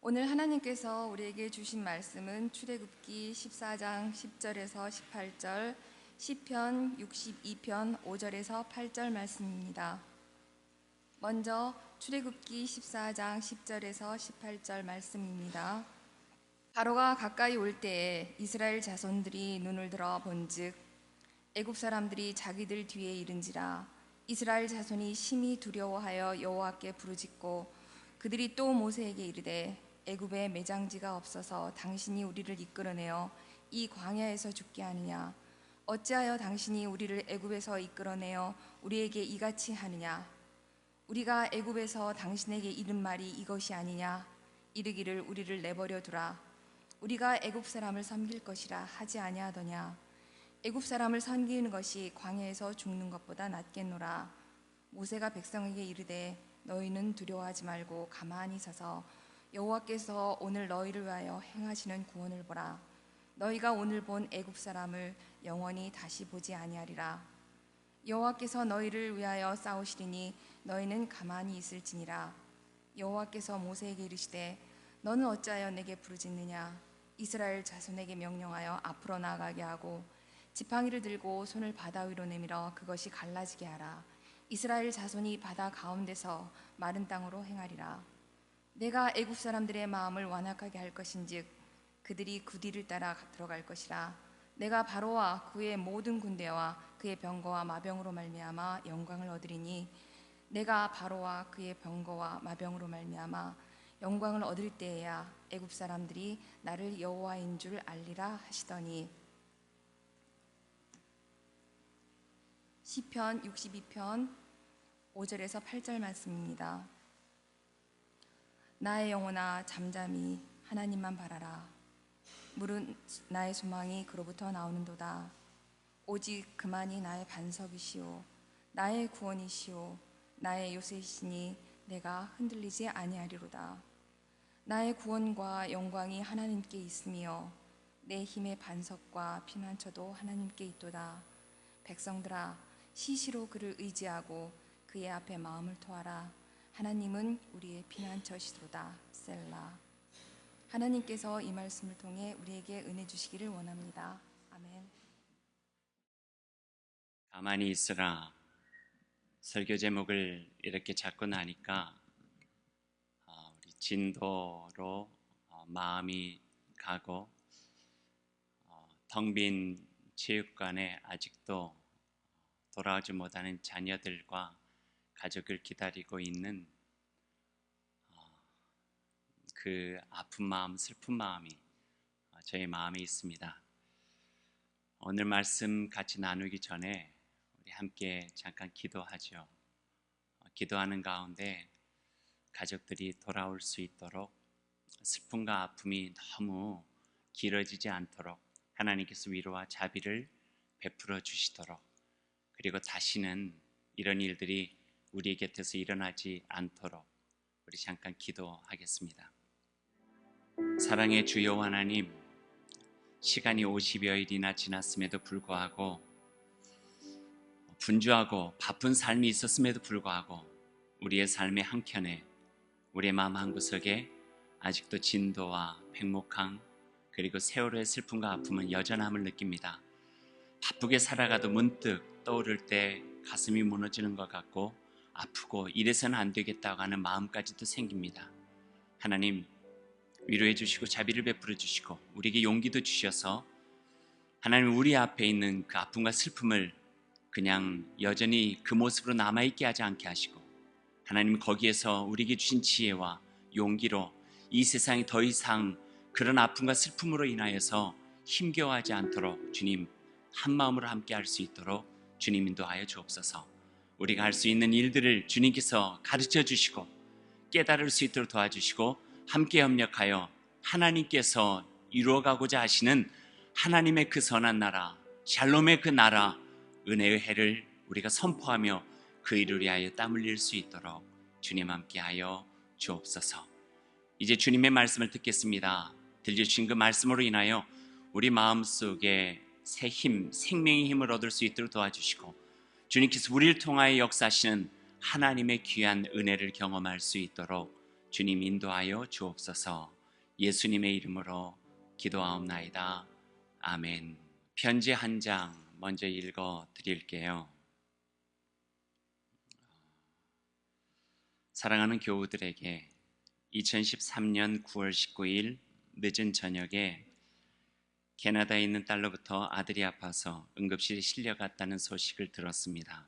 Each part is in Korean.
오늘 하나님께서 우리에게 주신 말씀은 출애굽기 14장 10절에서 18절, 시편 62편 5절에서 8절 말씀입니다. 먼저 출애굽기 14장 10절에서 18절 말씀입니다. 바로가 가까이 올 때에 이스라엘 자손들이 눈을 들어 본즉 애굽 사람들이 자기들 뒤에 이른지라. 이스라엘 자손이 심히 두려워하여 여호와께 부르짖고 그들이 또 모세에게 이르되 애굽에 매장지가 없어서 당신이 우리를 이끌어내어 이 광야에서 죽게 하느냐? 어찌하여 당신이 우리를 애굽에서 이끌어내어 우리에게 이같이 하느냐? 우리가 애굽에서 당신에게 이른 말이 이것이 아니냐? 이르기를 우리를 내버려 두라. 우리가 애굽 사람을 섬길 것이라 하지 아니하더냐? 애굽 사람을 섬기는 것이 광야에서 죽는 것보다 낫겠노라. 모세가 백성에게 이르되 너희는 두려워하지 말고 가만히 서서 여호와께서 오늘 너희를 위하여 행하시는 구원을 보라. 너희가 오늘 본 애굽 사람을 영원히 다시 보지 아니하리라. 여호와께서 너희를 위하여 싸우시리니 너희는 가만히 있을지니라. 여호와께서 모세에게 이르시되 너는 어찌하여 내게 부르짖느냐? 이스라엘 자손에게 명령하여 앞으로 나아가게 하고 지팡이를 들고 손을 바다 위로 내밀어 그것이 갈라지게 하라. 이스라엘 자손이 바다 가운데서 마른 땅으로 행하리라. 내가 애굽 사람들의 마음을 완악하게 할 것인즉 그들이 그 뒤를 따라 들어갈 것이라. 내가 바로와 그의 모든 군대와 그의 병거와 마병으로 말미암아 영광을 얻으리니 내가 바로와 그의 병거와 마병으로 말미암아 영광을 얻을 때에야 애굽 사람들이 나를 여호와인 줄 알리라 하시더니. 시편 62편 5절에서 8절 말씀입니다. 나의 영혼아 잠잠히 하나님만 바라라. 물은 나의 소망이 그로부터 나오는도다. 오직 그만이 나의 반석이시오 나의 구원이시오 나의 요새이시니 내가 흔들리지 아니하리로다. 나의 구원과 영광이 하나님께 있으며 내 힘의 반석과 피난처도 하나님께 있도다. 백성들아 시시로 그를 의지하고 그의 앞에 마음을 토하라. 하나님은 우리의 피난처시도다. 셀라. 하나님께서 이 말씀을 통해 우리에게 은혜 주시기를 원합니다. 아멘. 가만히 있으라. 설교 제목을 이렇게 잡고 나니까 우리 진도로 마음이 가고 텅 빈 체육관에 아직도 돌아오지 못하는 자녀들과 가족을 기다리고 있는 그 아픈 마음, 슬픈 마음이 저의 마음에 있습니다. 오늘 말씀 같이 나누기 전에 우리 함께 잠깐 기도하죠. 기도하는 가운데 가족들이 돌아올 수 있도록 슬픔과 아픔이 너무 길어지지 않도록 하나님께서 위로와 자비를 베풀어 주시도록, 그리고 다시는 이런 일들이 우리 곁에서 일어나지 않도록 우리 잠깐 기도하겠습니다. 사랑의 주여 하나님, 시간이 50여일이나 지났음에도 불구하고 분주하고 바쁜 삶이 있었음에도 불구하고 우리의 삶의 한켠에, 우리의 마음 한구석에 아직도 진도와 백목항 그리고 세월호의 슬픔과 아픔은 여전함을 느낍니다. 바쁘게 살아가도 문득 떠오를 때 가슴이 무너지는 것 같고 아프고 이래서는 안 되겠다고 하는 마음까지도 생깁니다. 하나님, 위로해 주시고 자비를 베풀어 주시고 우리에게 용기도 주셔서 하나님, 우리 앞에 있는 그 아픔과 슬픔을 그냥 여전히 그 모습으로 남아있게 하지 않게 하시고, 하나님 거기에서 우리에게 주신 지혜와 용기로 이 세상이 더 이상 그런 아픔과 슬픔으로 인하여서 힘겨워하지 않도록 주님 한마음으로 함께 할 수 있도록 주님 인도하여 주옵소서. 우리가 할 수 있는 일들을 주님께서 가르쳐 주시고 깨달을 수 있도록 도와주시고 함께 협력하여 하나님께서 이루어가고자 하시는 하나님의 그 선한 나라, 샬롬의 그 나라, 은혜의 해를 우리가 선포하며 그 일을 위하여 땀 흘릴 수 있도록 주님 함께하여 주옵소서. 이제 주님의 말씀을 듣겠습니다. 들려주신 그 말씀으로 인하여 우리 마음속에 새 힘, 생명의 힘을 얻을 수 있도록 도와주시고 주님께서 우리를 통하여 역사하시는 하나님의 귀한 은혜를 경험할 수 있도록 주님 인도하여 주옵소서. 예수님의 이름으로 기도하옵나이다. 아멘. 편지 한 장 먼저 읽어 드릴게요. 사랑하는 교우들에게 2013년 9월 19일 늦은 저녁에 캐나다에 있는 딸로부터 아들이 아파서 응급실에 실려갔다는 소식을 들었습니다.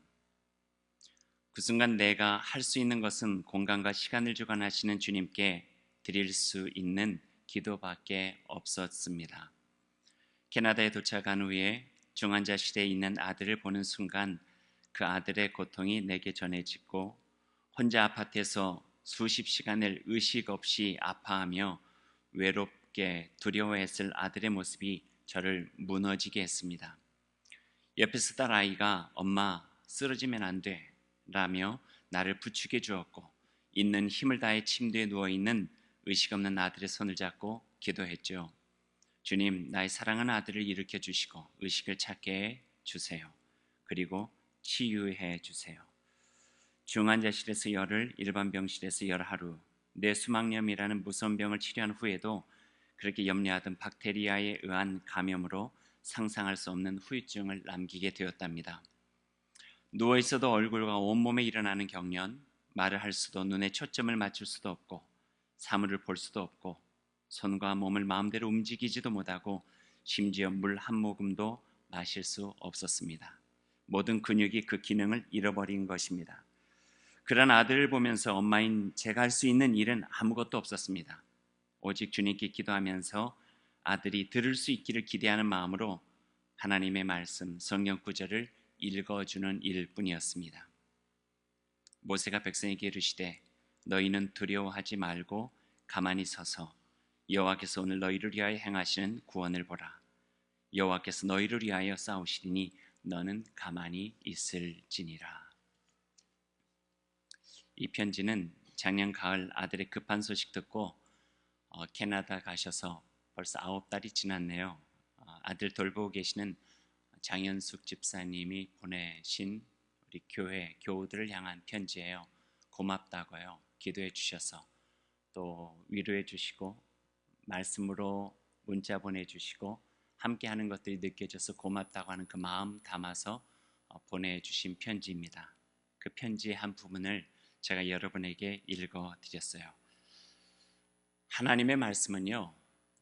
그 순간 내가 할 수 있는 것은 공간과 시간을 주관하시는 주님께 드릴 수 있는 기도밖에 없었습니다. 캐나다에 도착한 후에 중환자실에 있는 아들을 보는 순간 그 아들의 고통이 내게 전해지고 혼자 아파트에서 수십 시간을 의식 없이 아파하며 외롭게 두려워했을 아들의 모습이 저를 무너지게 했습니다. 옆에서 딸 아이가 엄마 쓰러지면 안 돼 라며 나를 부축해 주었고 있는 힘을 다해 침대에 누워있는 의식 없는 아들의 손을 잡고 기도했죠. 주님, 나의 사랑하는 아들을 일으켜 주시고 의식을 찾게 해 주세요. 그리고 치유해 주세요. 중환자실에서 열흘, 일반 병실에서 열하루, 뇌수막염이라는 무서운 병을 치료한 후에도 그렇게 염려하던 박테리아에 의한 감염으로 상상할 수 없는 후유증을 남기게 되었답니다. 누워있어도 얼굴과 온몸에 일어나는 경련, 말을 할 수도 눈에 초점을 맞출 수도 없고 사물을 볼 수도 없고 손과 몸을 마음대로 움직이지도 못하고 심지어 물 한 모금도 마실 수 없었습니다. 모든 근육이 그 기능을 잃어버린 것입니다. 그런 아들을 보면서 엄마인 제가 할 수 있는 일은 아무것도 없었습니다. 오직 주님께 기도하면서 아들이 들을 수 있기를 기대하는 마음으로 하나님의 말씀, 성경 구절을 읽어주는 일뿐이었습니다. 모세가 백성에게 이르시되 너희는 두려워하지 말고 가만히 서서 여호와께서 오늘 너희를 위하여 행하시는 구원을 보라. 여호와께서 너희를 위하여 싸우시리니 너는 가만히 있을지니라. 이 편지는 작년 가을 아들의 급한 소식 듣고 캐나다 가셔서 벌써 9달이 지났네요. 아들 돌보고 계시는 장현숙 집사님이 보내신 우리 교회 교우들을 향한 편지예요. 고맙다고요. 기도해 주셔서 또 위로해 주시고 말씀으로 문자 보내주시고 함께하는 것들이 느껴져서 고맙다고 하는 그 마음 담아서 보내주신 편지입니다. 그 편지의 한 부분을 제가 여러분에게 읽어드렸어요. 하나님의 말씀은요,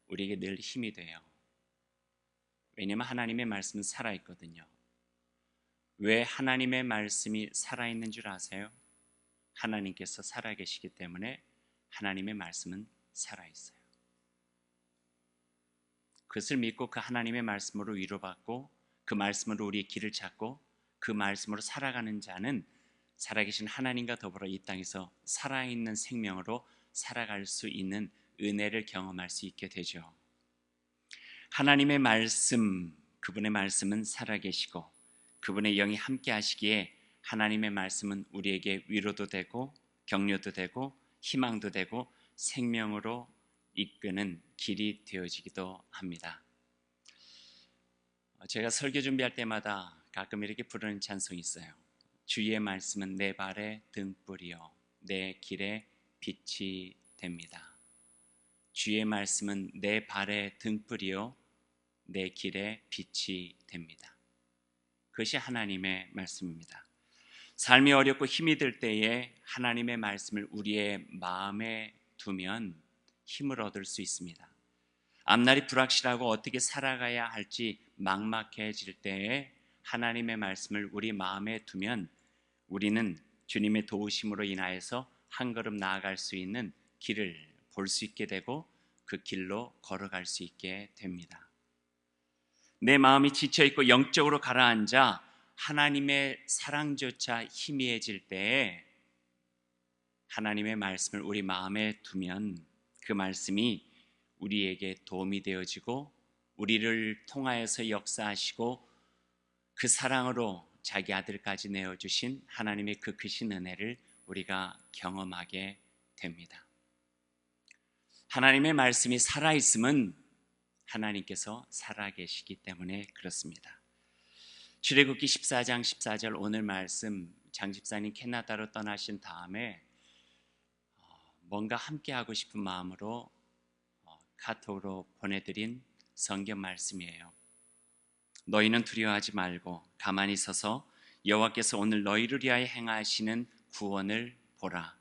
우리에게 늘 힘이 돼요. 왜냐하면 하나님의 말씀은 살아있거든요. 왜 하나님의 말씀이 살아있는 줄 아세요? 하나님께서 살아계시기 때문에 하나님의 말씀은 살아있어요. 그것을 믿고 그 하나님의 말씀으로 위로받고 그 말씀으로 우리의 길을 찾고 그 말씀으로 살아가는 자는 살아계신 하나님과 더불어 이 땅에서 살아있는 생명으로 살아갈 수 있는 은혜를 경험할 수 있게 되죠. 하나님의 말씀, 그분의 말씀은 살아계시고 그분의 영이 함께 하시기에 하나님의 말씀은 우리에게 위로도 되고 격려도 되고 희망도 되고 생명으로 이끄는 길이 되어지기도 합니다. 제가 설교 준비할 때마다 가끔 이렇게 부르는 찬송이 있어요. 주의 말씀은 내 발의 등불이요 내 길의 빛이 됩니다. 주의 말씀은 내 발의 등불이요 내 길의 빛이 됩니다. 그것이 하나님의 말씀입니다. 삶이 어렵고 힘이 들 때에 하나님의 말씀을 우리의 마음에 두면 힘을 얻을 수 있습니다. 앞날이 불확실하고 어떻게 살아가야 할지 막막해질 때에 하나님의 말씀을 우리 마음에 두면 우리는 주님의 도우심으로 인하여서 한 걸음 나아갈 수 있는 길을 볼 수 있게 되고 그 길로 걸어갈 수 있게 됩니다. 내 마음이 지쳐있고 영적으로 가라앉아 하나님의 사랑조차 희미해질 때에 하나님의 말씀을 우리 마음에 두면 그 말씀이 우리에게 도움이 되어지고 우리를 통하여서 역사하시고 그 사랑으로 자기 아들까지 내어주신 하나님의 그 크신 은혜를 우리가 경험하게 됩니다. 하나님의 말씀이 살아있음은 하나님께서 살아계시기 때문에 그렇습니다. 출애굽기 14장 14절 오늘 말씀 장 집사님 캐나다로 떠나신 다음에 뭔가 함께하고 싶은 마음으로 카톡으로 보내드린 성경 말씀이에요. 너희는 두려워하지 말고 가만히 서서 여호와께서 오늘 너희를 위하여 행하시는 구원을 보라.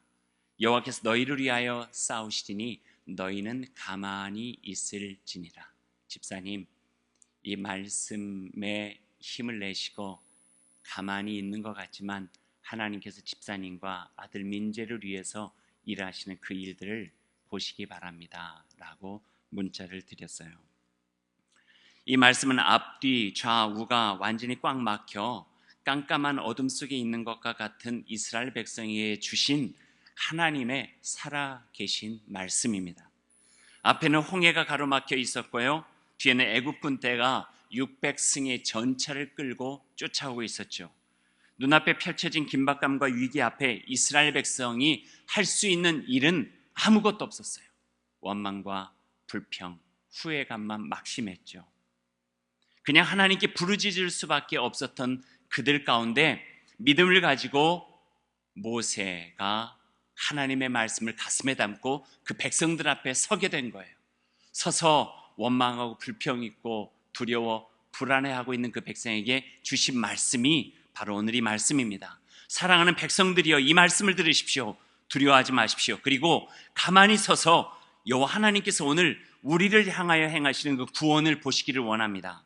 여호와께서 너희를 위하여 싸우시리니 너희는 가만히 있을지니라. 집사님, 이 말씀에 힘을 내시고 가만히 있는 것 같지만 하나님께서 집사님과 아들 민재를 위해서 일하시는 그 일들을 보시기 바랍니다 라고 문자를 드렸어요. 이 말씀은 앞뒤 좌우가 완전히 꽉 막혀 깜깜한 어둠 속에 있는 것과 같은 이스라엘 백성에게 주신 하나님의 살아계신 말씀입니다. 앞에는 홍해가 가로막혀 있었고요, 뒤에는 애굽 군대가 600승의 전차를 끌고 쫓아오고 있었죠. 눈앞에 펼쳐진 긴박감과 위기 앞에 이스라엘 백성이 할 수 있는 일은 아무것도 없었어요. 원망과 불평, 후회감만 막심했죠. 그냥 하나님께 부르짖을 수밖에 없었던 그들 가운데 믿음을 가지고 모세가 하나님의 말씀을 가슴에 담고 그 백성들 앞에 서게 된 거예요. 서서 원망하고 불평 있고 두려워 불안해하고 있는 그 백성에게 주신 말씀이 바로 오늘 이 말씀입니다. 사랑하는 백성들이여, 이 말씀을 들으십시오. 두려워하지 마십시오. 그리고 가만히 서서 여호와 하나님께서 오늘 우리를 향하여 행하시는 그 구원을 보시기를 원합니다.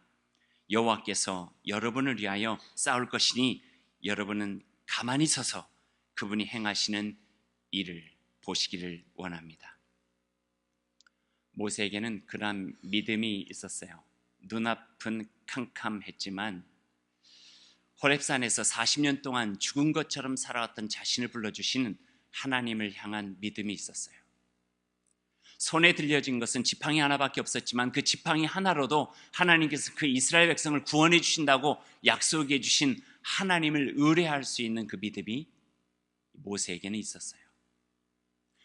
여호와께서 여러분을 위하여 싸울 것이니 여러분은 가만히 서서 그분이 행하시는 일을 보시기를 원합니다. 모세에게는 그런 믿음이 있었어요. 눈앞은 캄캄했지만 호렙산에서 40년 동안 죽은 것처럼 살아왔던 자신을 불러주시는 하나님을 향한 믿음이 있었어요. 손에 들려진 것은 지팡이 하나밖에 없었지만 그 지팡이 하나로도 하나님께서 그 이스라엘 백성을 구원해 주신다고 약속해 주신 하나님을 의뢰할 수 있는 그 믿음이 모세에게는 있었어요.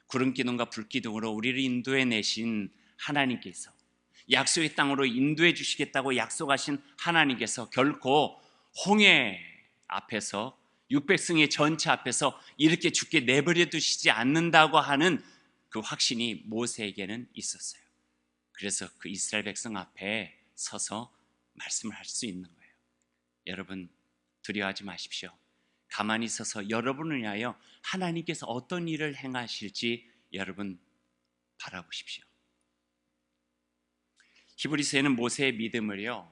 구름 기둥과 불 기둥으로 우리를 인도해 내신 하나님께서, 약속의 땅으로 인도해 주시겠다고 약속하신 하나님께서 결코 홍해 앞에서 600승의 전차 앞에서 이렇게 죽게 내버려 두시지 않는다고 하는 그 확신이 모세에게는 있었어요. 그래서 그 이스라엘 백성 앞에 서서 말씀을 할 수 있는 거예요. 여러분, 두려워하지 마십시오. 가만히 서서 여러분을 위하여 하나님께서 어떤 일을 행하실지 여러분 바라보십시오. 히브리서에는 모세의 믿음을요,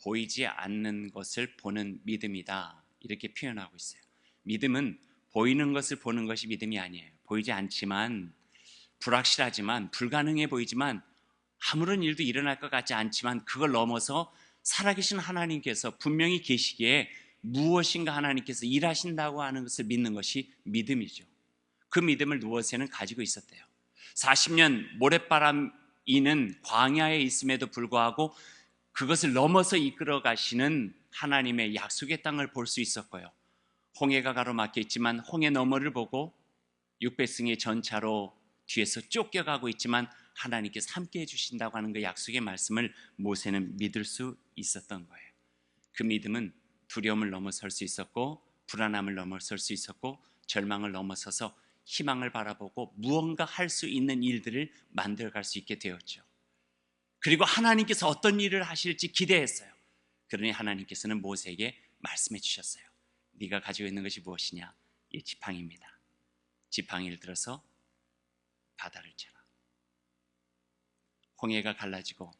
보이지 않는 것을 보는 믿음이다 이렇게 표현하고 있어요. 믿음은 보이는 것을 보는 것이 믿음이 아니에요. 보이지 않지만, 불확실하지만, 불가능해 보이지만, 아무런 일도 일어날 것 같지 않지만 그걸 넘어서 살아계신 하나님께서 분명히 계시기에 무엇인가 하나님께서 일하신다고 하는 것을 믿는 것이 믿음이죠. 그 믿음을 모세는 가지고 있었대요. 40년 모래바람이는 광야에 있음에도 불구하고 그것을 넘어서 이끌어 가시는 하나님의 약속의 땅을 볼 수 있었고요, 홍해가 가로막혀 있지만 홍해 너머를 보고 600승의 전차로 뒤에서 쫓겨가고 있지만 하나님께서 함께 해주신다고 하는 그 약속의 말씀을 모세는 믿을 수 있었던 거예요. 그 믿음은 두려움을 넘어설 수 있었고, 불안함을 넘어설 수 있었고, 절망을 넘어서서 희망을 바라보고 무언가 할 수 있는 일들을 만들어갈 수 있게 되었죠. 그리고 하나님께서 어떤 일을 하실지 기대했어요. 그러니 하나님께서는 모세에게 말씀해 주셨어요. 네가 가지고 있는 것이 무엇이냐? 이 지팡이입니다. 지팡이를 들어서 바다를 쳐라. 홍해가 갈라지고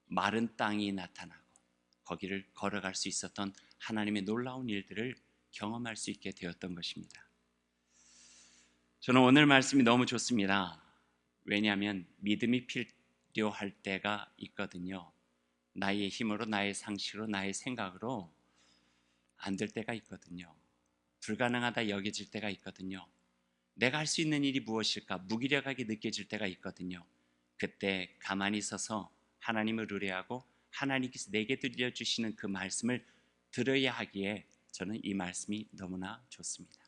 마른 땅이 나타나고 거기를 걸어갈 수 있었던 하나님의 놀라운 일들을 경험할 수 있게 되었던 것입니다. 저는 오늘 말씀이 너무 좋습니다. 왜냐하면 믿음이 필요할 때가 있거든요. 나의 힘으로, 나의 상식으로, 나의 생각으로 안 될 때가 있거든요. 불가능하다 여겨질 때가 있거든요. 내가 할 수 있는 일이 무엇일까 무기력하게 느껴질 때가 있거든요. 그때 가만히 서서 하나님을 의뢰하고 하나님께서 내게 들려주시는 그 말씀을 들어야 하기에 저는 이 말씀이 너무나 좋습니다.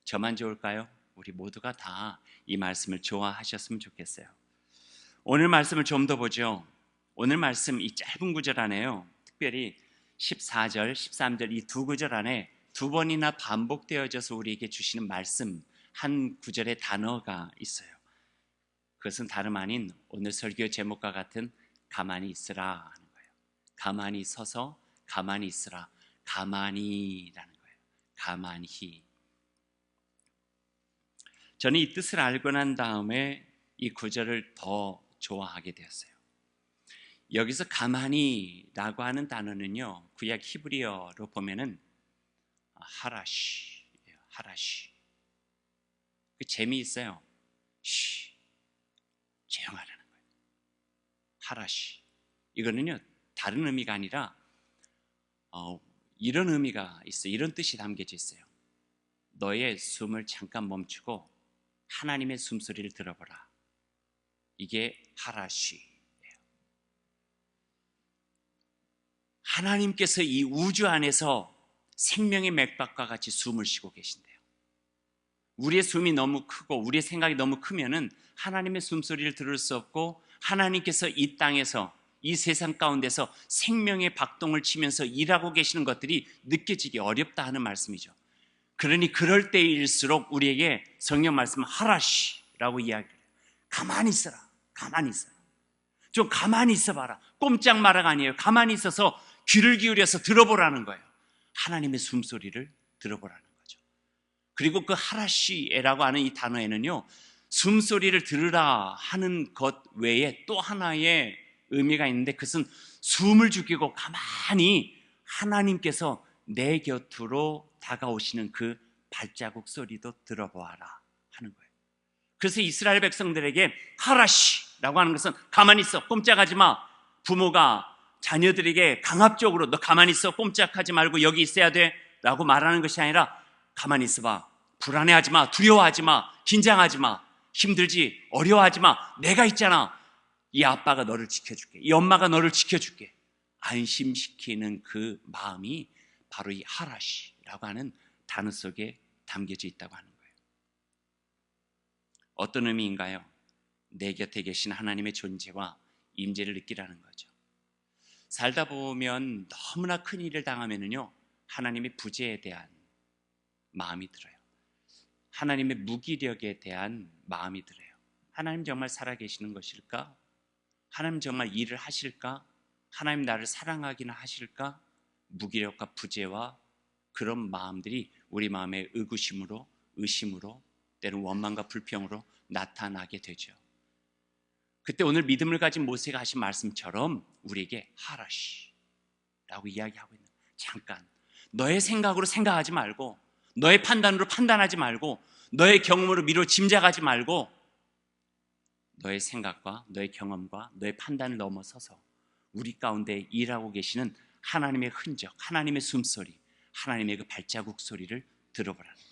저만 좋을까요? 우리 모두가 다 이 말씀을 좋아하셨으면 좋겠어요. 오늘 말씀을 좀 더 보죠. 오늘 말씀 이 짧은 구절 안에요, 특별히 14절, 13절 이 두 구절 안에 두 번이나 반복되어져서 우리에게 주시는 말씀, 한 구절의 단어가 있어요. 그것은 다름 아닌 오늘 설교 제목과 같은 가만히 있으라 하는 거예요. 가만히 서서 가만히 있으라. 가만히라는 거예요. 가만히. 저는 이 뜻을 알고 난 다음에 이 구절을 더 좋아하게 되었어요. 여기서 가만히라고 하는 단어는요, 구약 히브리어로 보면은 하라시예요. 하라시. 그 재미있어요. 쉬, 조용하라는 거예요. 하라시. 이거는요, 다른 의미가 아니라 이런 의미가 있어요. 이런 뜻이 담겨져 있어요. 너의 숨을 잠깐 멈추고 하나님의 숨소리를 들어보라. 이게 하라시예요. 하나님께서 이 우주 안에서 생명의 맥박과 같이 숨을 쉬고 계신대요. 우리의 숨이 너무 크고 우리의 생각이 너무 크면은 하나님의 숨소리를 들을 수 없고, 하나님께서 이 땅에서 이 세상 가운데서 생명의 박동을 치면서 일하고 계시는 것들이 느껴지기 어렵다 하는 말씀이죠. 그러니 그럴 때일수록 우리에게 성경 말씀은 하라시라고 이야기해요. 가만히 있어라. 가만히 있어라. 좀 가만히 있어봐라. 꼼짝 마라가 아니에요. 가만히 있어서 귀를 기울여서 들어보라는 거예요. 하나님의 숨소리를 들어보라는 거죠. 그리고 그 하라시라고 하는 이 단어에는요, 숨소리를 들으라 하는 것 외에 또 하나의 의미가 있는데, 그것은 숨을 죽이고 가만히 하나님께서 내 곁으로 다가오시는 그 발자국 소리도 들어보아라 하는 거예요. 그래서 이스라엘 백성들에게 하라시라고 하는 것은 가만히 있어, 꼼짝하지 마. 부모가 자녀들에게 강압적으로 너 가만히 있어, 꼼짝하지 말고 여기 있어야 돼 라고 말하는 것이 아니라, 가만히 있어봐, 불안해하지 마, 두려워하지 마, 긴장하지 마, 힘들지, 어려워하지 마, 내가 있잖아. 이 아빠가 너를 지켜줄게, 이 엄마가 너를 지켜줄게. 안심시키는 그 마음이 바로 이 하라시라고 하는 단어 속에 담겨져 있다고 하는 거예요. 어떤 의미인가요? 내 곁에 계신 하나님의 존재와 임재를 느끼라는 거죠. 살다 보면 너무나 큰 일을 당하면은요, 하나님의 부재에 대한 마음이 들어요. 하나님의 무기력에 대한 마음이 들어요. 하나님 정말 살아계시는 것일까? 하나님 정말 일을 하실까? 하나님 나를 사랑하기나 하실까? 무기력과 부재와 그런 마음들이 우리 마음의 의구심으로, 의심으로, 때로는 원망과 불평으로 나타나게 되죠. 그때 오늘 믿음을 가진 모세가 하신 말씀처럼 우리에게 하라시라고 이야기하고 있는 거예요. 잠깐 너의 생각으로 생각하지 말고, 너의 판단으로 판단하지 말고, 너의 경험으로 미루어 짐작하지 말고, 너의 생각과 너의 경험과 너의 판단을 넘어서서 우리 가운데 일하고 계시는 하나님의 흔적, 하나님의 숨소리, 하나님의 그 발자국 소리를 들어보라는 거예요.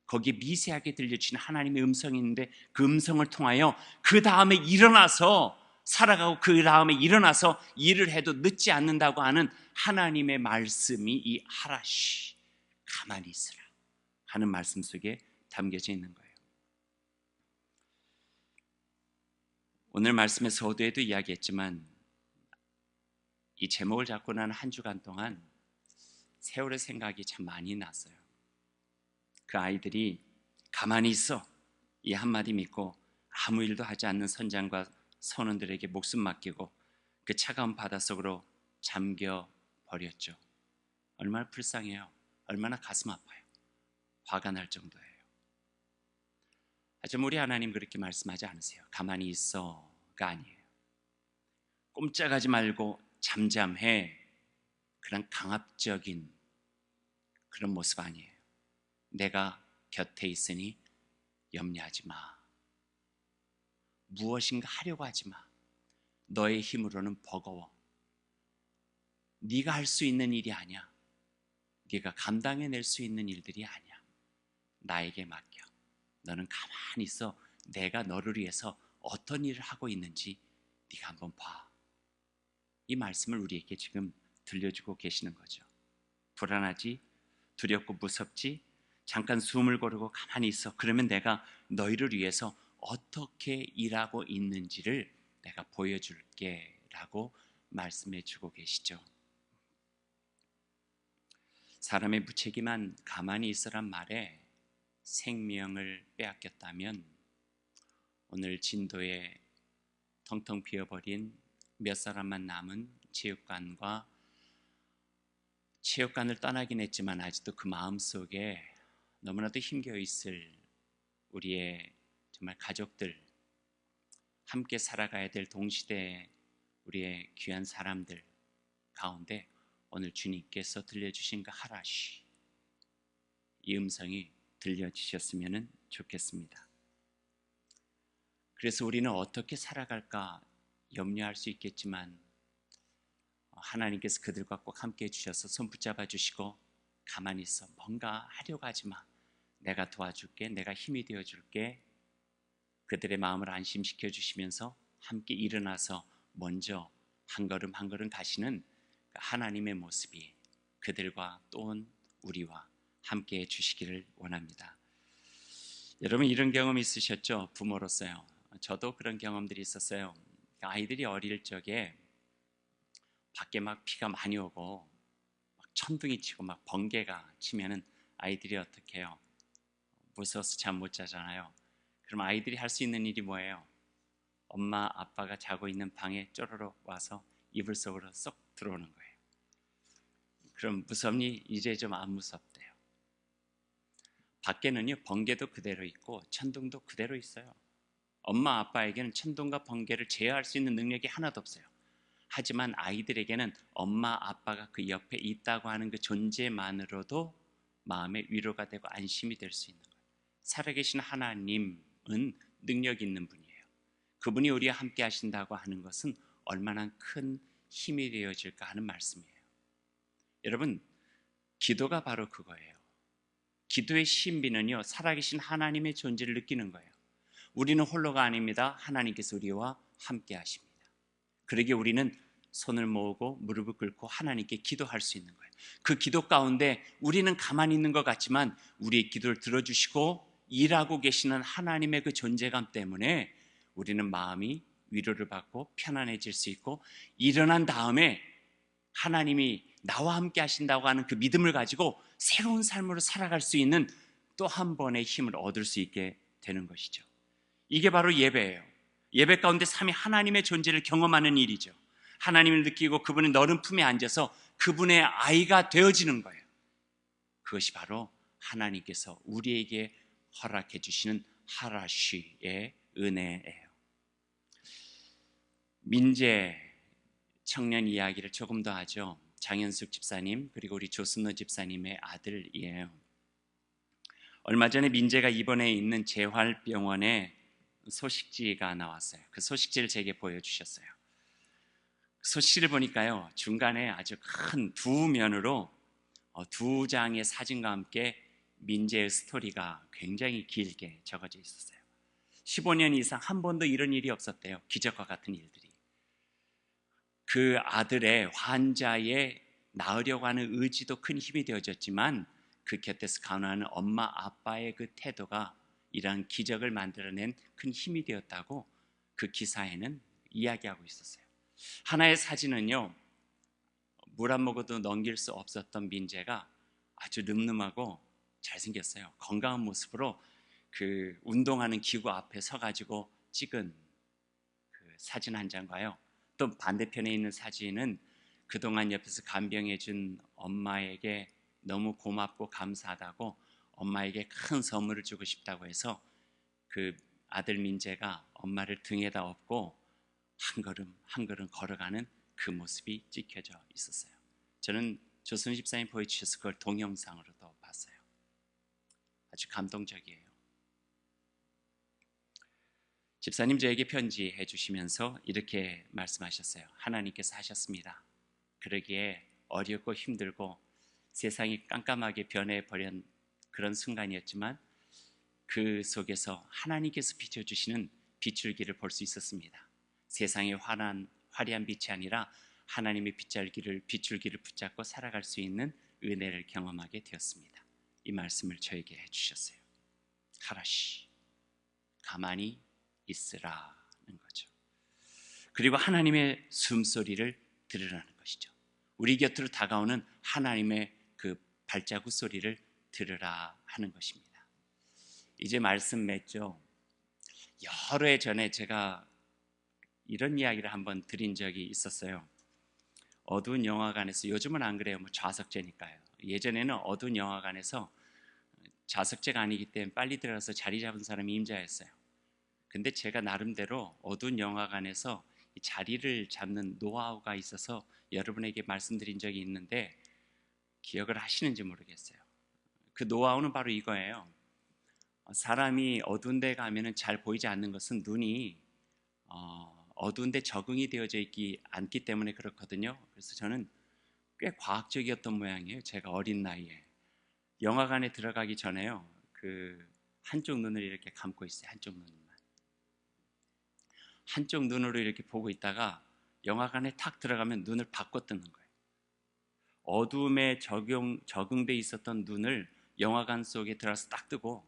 거기에 미세하게 들려주시는 하나님의 음성이 있는데, 그 음성을 통하여 그 다음에 일어나서 살아가고, 그 다음에 일어나서 일을 해도 늦지 않는다고 하는 하나님의 말씀이 이 하라시, 가만히 있으라 하는 말씀 속에 담겨져 있는 거예요. 오늘 말씀의 서두에도 이야기했지만, 이 제목을 잡고 난 한 주간 동안 세월의 생각이 참 많이 났어요. 그 아이들이 가만히 있어, 이 한마디 믿고 아무 일도 하지 않는 선장과 선원들에게 목숨 맡기고 그 차가운 바닷속으로 잠겨 버렸죠. 얼마나 불쌍해요. 얼마나 가슴 아파요. 화가 날 정도예요. 하지만 우리 하나님 그렇게 말씀하지 않으세요. 가만히 있어가 아니에요. 꼼짝하지 말고 잠잠해, 그런 강압적인 그런 모습 아니에요. 내가 곁에 있으니 염려하지 마. 무엇인가 하려고 하지 마. 너의 힘으로는 버거워. 네가 할 수 있는 일이 아니야. 네가 감당해낼 수 있는 일들이 아니야. 나에게 맡겨. 너는 가만히 있어. 내가 너를 위해서 어떤 일을 하고 있는지 네가 한번 봐. 이 말씀을 우리에게 지금 들려주고 계시는 거죠. 불안하지? 두렵고 무섭지? 잠깐 숨을 고르고 가만히 있어. 그러면 내가 너희를 위해서 어떻게 일하고 있는지를 내가 보여줄게 라고 말씀해 주고 계시죠. 사람의 무책임한 가만히 있으란 말에 생명을 빼앗겼다면 오늘 진도에 텅텅 비어버린 몇 사람만 남은 체육관을 떠나긴 했지만 아직도 그 마음속에 너무나도 힘겨 있을 우리의 정말 가족들, 함께 살아가야 될 동시대의 우리의 귀한 사람들 가운데 오늘 주님께서 들려주신 그 하라시, 이 음성이 들려주셨으면 좋겠습니다. 그래서 우리는 어떻게 살아갈까 염려할 수 있겠지만 하나님께서 그들과 꼭 함께 해주셔서 손 붙잡아 주시고 가만히 있어, 뭔가 하려고 하지 마, 내가 도와줄게, 내가 힘이 되어줄게, 그들의 마음을 안심시켜 주시면서 함께 일어나서 먼저 한 걸음 한 걸음 가시는 하나님의 모습이 그들과 또한 우리와 함께 해주시기를 원합니다. 여러분 이런 경험 있으셨죠? 부모로서요. 저도 그런 경험들이 있었어요. 아이들이 어릴 적에 밖에 막 비가 많이 오고 막 천둥이 치고 막 번개가 치면은 아이들이 어떻게 해요? 무서워서 잠 못 자잖아요. 그럼 아이들이 할 수 있는 일이 뭐예요? 엄마 아빠가 자고 있는 방에 쪼르륵 와서 이불 속으로 쏙 들어오는 거예요. 그럼 무섭니? 이제 좀 안 무섭대요. 밖에는요 번개도 그대로 있고 천둥도 그대로 있어요. 엄마 아빠에게는 천둥과 번개를 제어할 수 있는 능력이 하나도 없어요. 하지만 아이들에게는 엄마 아빠가 그 옆에 있다고 하는 그 존재만으로도 마음의 위로가 되고 안심이 될 수 있는 거예요. 살아계신 하나님은 능력 있는 분이에요. 그분이 우리와 함께 하신다고 하는 것은 얼마나 큰 힘이 되어질까 하는 말씀이에요. 여러분, 기도가 바로 그거예요. 기도의 신비는요, 살아계신 하나님의 존재를 느끼는 거예요. 우리는 홀로가 아닙니다. 하나님께서 우리와 함께 하십니다. 그러기에 우리는 손을 모으고 무릎을 꿇고 하나님께 기도할 수 있는 거예요. 그 기도 가운데 우리는 가만히 있는 것 같지만 우리의 기도를 들어주시고 일하고 계시는 하나님의 그 존재감 때문에 우리는 마음이 위로를 받고 편안해질 수 있고, 일어난 다음에 하나님이 나와 함께 하신다고 하는 그 믿음을 가지고 새로운 삶으로 살아갈 수 있는 또 한 번의 힘을 얻을 수 있게 되는 것이죠. 이게 바로 예배예요. 예배 가운데 삼위 하나님의 존재를 경험하는 일이죠. 하나님을 느끼고 그분의 너른 품에 앉아서 그분의 아이가 되어지는 거예요. 그것이 바로 하나님께서 우리에게 허락해 주시는 하라쉬의 은혜예요. 민재 청년 이야기를 조금 더 하죠. 장현숙 집사님 그리고 우리 조순노 집사님의 아들이에요. 얼마 전에 민재가 입원해 있는 재활병원에 소식지가 나왔어요. 그 소식지를 제게 보여주셨어요. 소식지를 보니까요, 중간에 아주 큰 두 면으로 두 장의 사진과 함께 민재의 스토리가 굉장히 길게 적어져 있었어요. 15년 이상 한 번도 이런 일이 없었대요. 기적과 같은 일들이. 그 아들의 환자의 나으려고 하는 의지도 큰 힘이 되어졌지만 그 곁에서 간호하는 엄마 아빠의 그 태도가 이러한 기적을 만들어낸 큰 힘이 되었다고 그 기사에는 이야기하고 있었어요. 하나의 사진은요, 물 한 모금도 넘길 수 없었던 민재가 아주 늠름하고 잘생겼어요. 건강한 모습으로 그 운동하는 기구 앞에 서가지고 찍은 그 사진 한 장과요, 또 반대편에 있는 사진은 그동안 옆에서 간병해준 엄마에게 너무 고맙고 감사하다고 엄마에게 큰 선물을 주고 싶다고 해서 그 아들 민재가 엄마를 등에다 업고 한 걸음 한 걸음 걸어가는 그 모습이 찍혀져 있었어요. 저는 조순 집사님 보여주셔서 그걸 동영상으로도 봤어요. 아주 감동적이에요. 집사님 저에게 편지해 주시면서 이렇게 말씀하셨어요. 하나님께서 하셨습니다. 그러기에 어렵고 힘들고 세상이 깜깜하게 변해버린 그런 순간이었지만 그 속에서 하나님께서 비춰주시는 비출기를 볼 수 있었습니다. 세상의 화려한 빛이 아니라 하나님의 비출기를 붙잡고 살아갈 수 있는 은혜를 경험하게 되었습니다. 이 말씀을 저에게 해주셨어요. 하라시, 가만히 있으라는 거죠. 그리고 하나님의 숨소리를 들으라는 것이죠. 우리 곁으로 다가오는 하나님의 그 발자국 소리를 들으라 하는 것입니다. 이제 말씀 맺죠. 여러 해 전에 제가 이런 이야기를 한번 드린 적이 있었어요. 어두운 영화관에서, 요즘은 안 그래요. 뭐 좌석제니까요. 예전에는 어두운 영화관에서 좌석제가 아니기 때문에 빨리 들어가서 자리 잡은 사람이 임자였어요. 근데 제가 나름대로 어두운 영화관에서 이 자리를 잡는 노하우가 있어서 여러분에게 말씀드린 적이 있는데 기억을 하시는지 모르겠어요. 그 노하우는 바로 이거예요. 사람이 어두운 데 가면은 잘 보이지 않는 것은 눈이 어두운 데 적응이 되어져 있지 않기 때문에 그렇거든요. 그래서 저는 꽤 과학적이었던 모양이에요. 제가 어린 나이에 영화관에 들어가기 전에요, 그 한쪽 눈을 이렇게 감고 있어요. 한쪽 눈으로 이렇게 보고 있다가 영화관에 탁 들어가면 눈을 바꿔 뜨는 거예요. 어두움에 적응돼 있었던 눈을 영화관 속에 들어가서 딱 뜨고,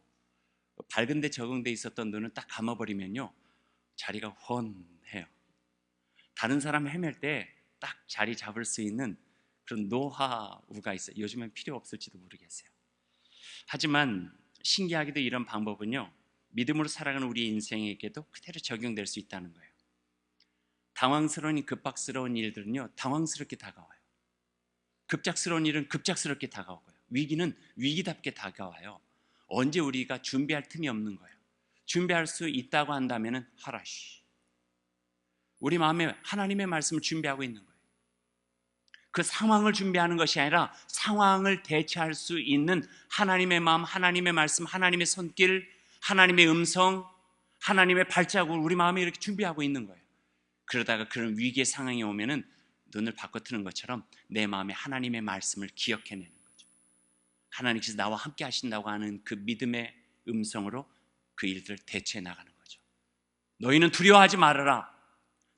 밝은 데 적응돼 있었던 눈을 딱 감아버리면요, 자리가 훤해요. 다른 사람 헤맬 때 딱 자리 잡을 수 있는 그런 노하우가 있어요. 요즘엔 필요 없을지도 모르겠어요. 하지만 신기하게도 이런 방법은요, 믿음으로 살아가는 우리 인생에게도 그대로 적용될 수 있다는 거예요. 당황스러운 급박스러운 일들은요, 당황스럽게 다가와요. 급작스러운 일은 급작스럽게 다가오고요. 위기는 위기답게 다가와요. 언제 우리가 준비할 틈이 없는 거예요. 준비할 수 있다고 한다면 하라시, 우리 마음에 하나님의 말씀을 준비하고 있는 거예요. 그 상황을 준비하는 것이 아니라 상황을 대체할 수 있는 하나님의 마음, 하나님의 말씀, 하나님의 손길, 하나님의 음성, 하나님의 발자국을 우리 마음에 이렇게 준비하고 있는 거예요. 그러다가 그런 위기의 상황이 오면은 눈을 바꿔트는 것처럼 내 마음에 하나님의 말씀을 기억해내는 거죠. 하나님께서 나와 함께 하신다고 하는 그 믿음의 음성으로 그 일들을 대체해 나가는 거죠. 너희는 두려워하지 말아라.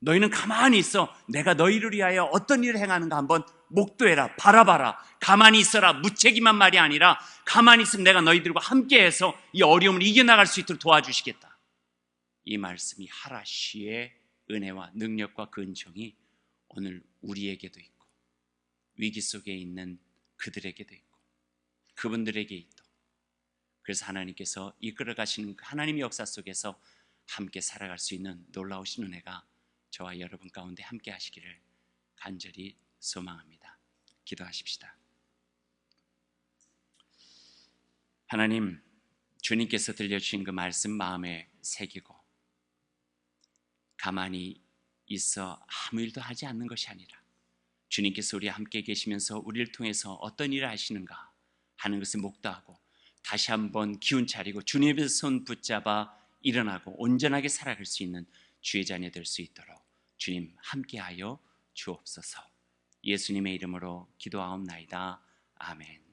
너희는 가만히 있어. 내가 너희를 위하여 어떤 일을 행하는가 한번 목도해라. 바라봐라. 가만히 있어라. 무책임한 말이 아니라 가만히 있으면 내가 너희들과 함께해서 이 어려움을 이겨나갈 수 있도록 도와주시겠다. 이 말씀이 하라시의 은혜와 능력과 근총이 오늘 우리에게도 있고, 위기 속에 있는 그들에게도 있고, 그분들에게 있고, 그래서 하나님께서 이끌어 가시는 그 하나님의 역사 속에서 함께 살아갈 수 있는 놀라우신 은혜가 저와 여러분 가운데 함께 하시기를 간절히 소망합니다. 기도하십시다. 하나님, 주님께서 들려주신 그 말씀 마음에 새기고 가만히 있어 아무 일도 하지 않는 것이 아니라 주님께서 우리와 함께 계시면서 우리를 통해서 어떤 일을 하시는가 하는 것을 목도하고 다시 한번 기운 차리고 주님의 손 붙잡아 일어나고 온전하게 살아갈 수 있는 주의 자녀 될 수 있도록 주님 함께하여 주옵소서. 예수님의 이름으로 기도하옵나이다. 아멘.